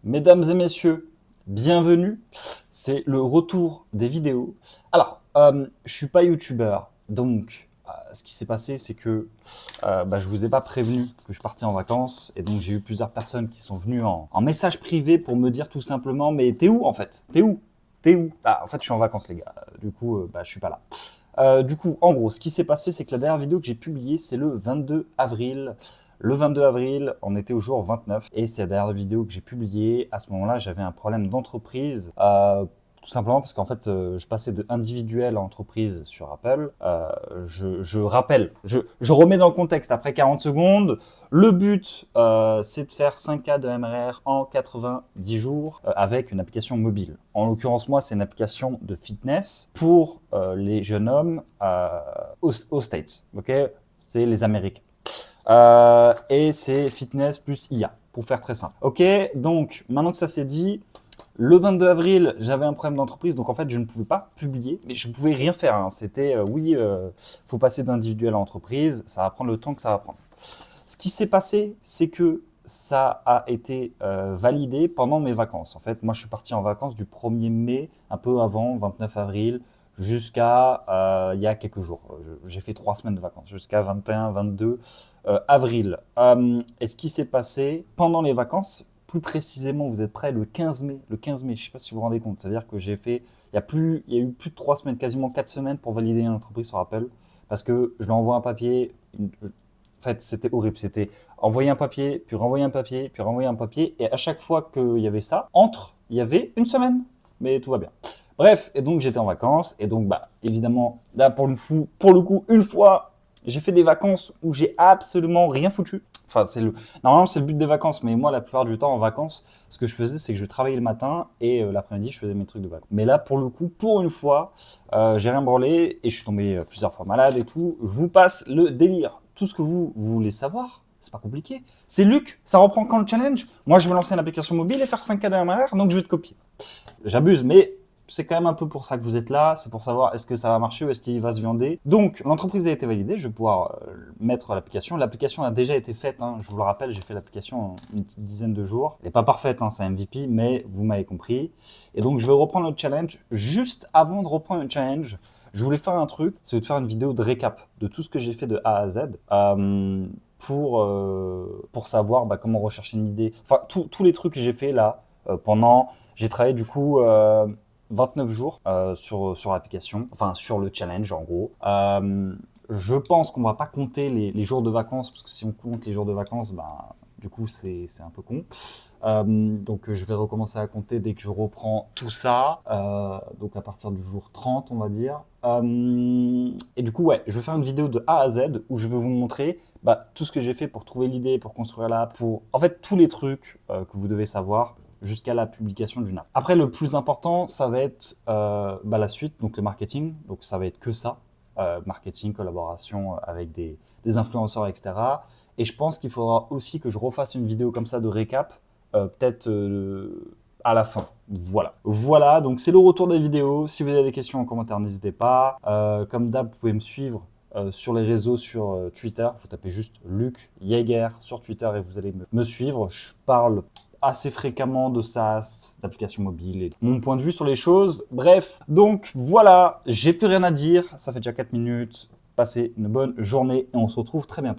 Mesdames et messieurs, bienvenue. C'est le retour des vidéos. Alors, je suis pas youtubeur, donc ce qui s'est passé, c'est que je vous ai pas prévenu que je partais en vacances, et donc j'ai eu plusieurs personnes qui sont venues en message privé pour me dire tout simplement, mais t'es où en fait? T'es où? T'es où? Ah, en fait, je suis en vacances, les gars. Du coup, je suis pas là. Du coup, en gros, ce qui s'est passé, c'est que la dernière vidéo que j'ai publiée, c'est le 22 avril. Le 22 avril, on était au jour 29 et c'est la dernière vidéo que j'ai publiée. À ce moment-là, j'avais un problème d'entreprise. Tout simplement parce qu'en fait, je passais de individuel à entreprise sur Apple. Je rappelle, je remets dans le contexte après 40 secondes. Le but, c'est de faire 5K de MRR en 90 jours avec une application mobile. En l'occurrence, moi, c'est une application de fitness pour les jeunes hommes aux States. Ok, c'est les Américains. Et c'est fitness plus IA, pour faire très simple. Ok, donc maintenant que ça c'est dit, le 22 avril, j'avais un problème d'entreprise, donc en fait je ne pouvais pas publier, mais je ne pouvais rien faire. Hein. C'était faut passer d'individuel à entreprise, ça va prendre le temps que ça va prendre. Ce qui s'est passé, c'est que ça a été validé pendant mes vacances. En fait, moi je suis parti en vacances du 1er mai, un peu avant, 29 avril, jusqu'à il y a quelques jours. J'ai fait 3 semaines de vacances, jusqu'à 21, 22 avril. Et ce qui s'est passé pendant les vacances, plus précisément, vous êtes prêts, le 15 mai. Le 15 mai, je ne sais pas si vous vous rendez compte. C'est-à-dire que j'ai fait, il y a eu plus de 3 semaines, quasiment 4 semaines pour valider une entreprise sur Apple. Parce que je leur envoie un papier. En fait, c'était horrible. C'était envoyer un papier, puis renvoyer un papier, puis renvoyer un papier. Et à chaque fois qu'il y avait ça, il y avait une semaine. Mais tout va bien. Bref, et donc j'étais en vacances. Et donc, évidemment, là, pour le coup, une fois, j'ai fait des vacances où j'ai absolument rien foutu. Enfin, normalement, c'est le but des vacances, mais moi, la plupart du temps, en vacances, ce que je faisais, c'est que je travaillais le matin et l'après-midi, je faisais mes trucs de vacances. Mais là, pour le coup, pour une fois, j'ai rien branlé et je suis tombé plusieurs fois malade et tout. Je vous passe le délire. Tout ce que vous voulez savoir, c'est pas compliqué. C'est Luc, ça reprend quand le challenge? Moi, je vais lancer une application mobile et faire 5K de MRR, donc je vais te copier. J'abuse, mais c'est quand même un peu pour ça que vous êtes là, c'est pour savoir est-ce que ça va marcher ou est-ce qu'il va se viander. Donc, l'entreprise a été validée, je vais pouvoir mettre l'application. L'application a déjà été faite, hein, je vous le rappelle, j'ai fait l'application en une petite dizaine de jours. Elle n'est pas parfaite, hein, c'est un MVP, mais vous m'avez compris. Et donc, je vais reprendre le challenge. Juste avant de reprendre le challenge, je voulais faire un truc, c'est de faire une vidéo de récap de tout ce que j'ai fait de A à Z. Pour savoir comment rechercher une idée. Enfin, tous les trucs que j'ai fait là pendant... J'ai travaillé du coup 29 jours sur l'application, enfin sur le challenge en gros. Je pense qu'on va pas compter les jours de vacances, parce que si on compte les jours de vacances, du coup c'est un peu con. Donc je vais recommencer à compter dès que je reprends tout ça, donc à partir du jour 30 on va dire. Et du coup ouais, je vais faire une vidéo de A à Z où je vais vous montrer tout ce que j'ai fait pour trouver l'idée, pour construire l'app, pour en fait tous les trucs que vous devez savoir jusqu'à la publication d'une app. Après, le plus important, ça va être la suite, donc le marketing. Donc ça va être que ça, marketing, collaboration avec des influenceurs, etc. Et je pense qu'il faudra aussi que je refasse une vidéo comme ça de récap, peut-être à la fin. Voilà. Voilà, donc c'est le retour des vidéos. Si vous avez des questions en commentaire, n'hésitez pas. Comme d'hab, vous pouvez me suivre sur les réseaux, sur Twitter. Vous tapez juste Luc Jaeger sur Twitter et vous allez me suivre. Je parle assez fréquemment de SaaS, d'applications mobiles et mon point de vue sur les choses. Bref, donc voilà, j'ai plus rien à dire. Ça fait déjà 4 minutes. Passez une bonne journée et on se retrouve très bientôt.